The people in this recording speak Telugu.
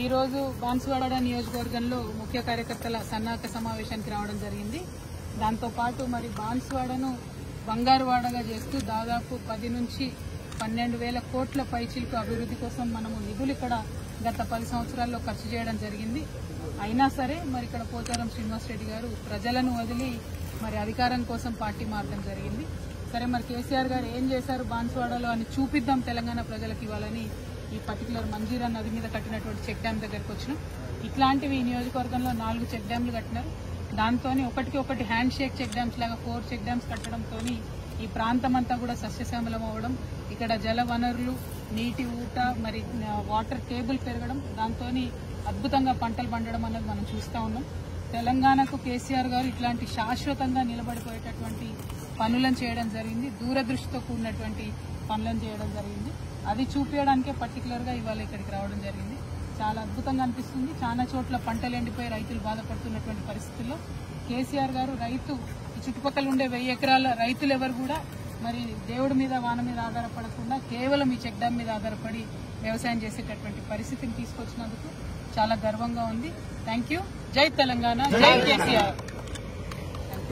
ఈ రోజు బాన్సువాడ నియోజకవర్గంలో ముఖ్య కార్యకర్తల సన్నాహక సమావేశానికి రావడం జరిగింది. దాంతో పాటు మరి బాన్సువాడను బంగారువాడగా చేస్తూ దాదాపు 10 నుంచి 12,000 కోట్ల పైచిలకు అభివృద్ధి కోసం మనము నిధులు ఇక్కడ గత 10 సంవత్సరాల్లో ఖర్చు చేయడం జరిగింది. అయినా సరే మరి ఇక్కడ పోచారం శ్రీనివాసరెడ్డి గారు ప్రజలను వదిలి మరి అధికారం కోసం పార్టీ మారడం జరిగింది. సరే మరి కేసీఆర్ గారు ఏం చేశారు బాన్సువాడలో అని చూపిద్దాం తెలంగాణ ప్రజలకు ఇవ్వాలని ఈ పర్టికులర్ మంజీరా నది మీద కట్టినటువంటి చెక్ డ్యామ్ దగ్గరకు వచ్చినాం. ఇట్లాంటివి ఈ నియోజకవర్గంలో 4 చెక్ డ్యామ్లు కట్టినారు. దాంతో ఒకటి హ్యాండ్ షేక్ చెక్ డ్యామ్స్ లాగా 4 చెక్ డ్యామ్స్ కట్టడంతో ఈ ప్రాంతం అంతా కూడా సస్యశ్యామలం అవ్వడం, ఇక్కడ జల వనరులు, నీటి ఊట, మరి వాటర్ టేబుల్ పెరగడం, దాంతో అద్భుతంగా పంటలు పండడం అనేది మనం చూస్తూ ఉన్నాం. తెలంగాణకు కేసీఆర్ గారు ఇట్లాంటి శాశ్వతంగా నిలబడిపోయేటటువంటి పనులను చేయడం జరిగింది. దూరదృష్టితో కూడినటువంటి పనులను చేయడం జరిగింది. అది చూపించడానికే పర్టికులర్ గా ఇవాళ ఇక్కడికి రావడం జరిగింది. చాలా అద్భుతంగా అనిపిస్తుంది. చాలా చోట్ల పంటలు ఎండిపోయి రైతులు బాధపడుతున్నటువంటి పరిస్థితుల్లో కేసీఆర్ గారు ఈ చుట్టుపక్కల ఉండే 1000 ఎకరాల రైతులు ఎవరు కూడా మరి దేవుడి మీద వాన మీద ఆధారపడకుండా కేవలం ఈ చెక్ డ్యామ్ మీద ఆధారపడి వ్యవసాయం చేసేటటువంటి పరిస్థితిని తీసుకొచ్చినందుకు చాలా గర్వంగా ఉంది. Thank you. జై తెలంగాణ, జై కేసీఆర్.